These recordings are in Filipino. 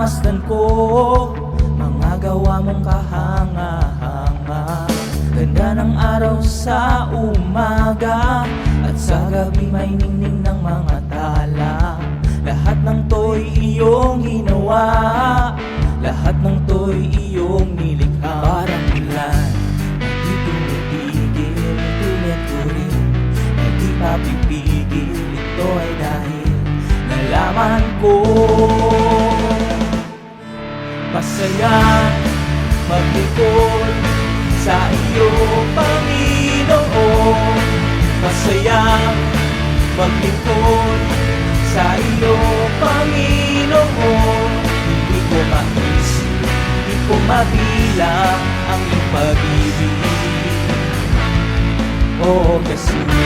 Namasdan ko mga gawa mong kahanga-hanga. Ganda ng araw sa umaga, at sa gabi may ningning ng mga tala. Lahat ng to'y iyong ginawa, lahat ng to'y iyong nilikha. Parang ulan, di tumitigil, tulad ko rin, di mapipigil. Ito ay dahil nalaman ko masaya maglingkod sa iyo, Panginoon. Masaya maglingkod sa iyo, Panginoon. Hindi ko maisip, hindi ko mabilang ang iyong pag-ibig, oh Jesus.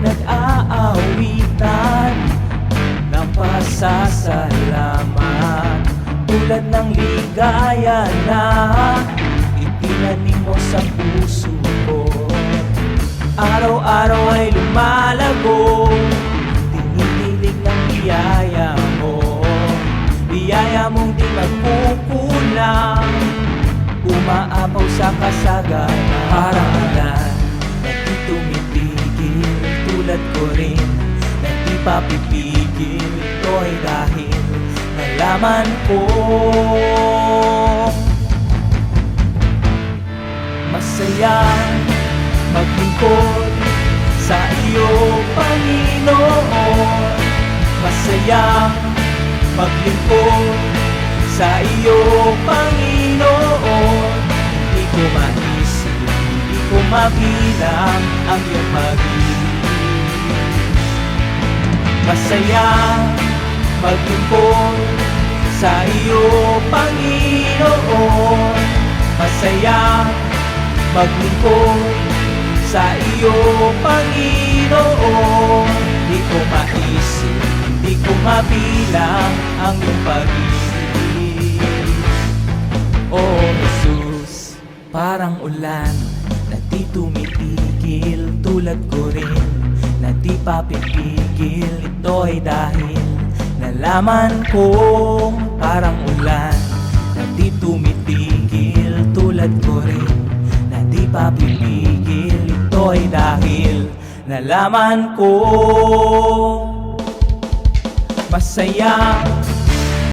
Nag-aawitan ng pasasalamat, tulad ng ligaya na itinanim mo sa puso ko. Araw-araw ay lumalago, tinihilig ng biyaya mo, biyaya mong di magkukulang, umaapaw sa kasagana. Parang ulan na di tumitigil, tulad ko rin na di papipigil. Ito ay dahil nalaman ko masayang maglingkod sa iyo, Panginoon. Masayang maglingkod sa iyo, Panginoon. Hindi ko maisip, hindi ko mabilang ang iyong pag-ibig. Masaya maglingkod sa iyo, Panginoon. Masaya maglingkod sa iyo, Panginoon. Di ko maisip, di ko mabilang ang iyong pag-ibig, oh Jesus. Parang ulan na di tumitigil, tulad ko rin na di papipigil. Ito ay dahil nalaman kong parang ulan na di tumitigil, tulad ko rin na di papipigil. Ito ay dahil nalaman ko masaya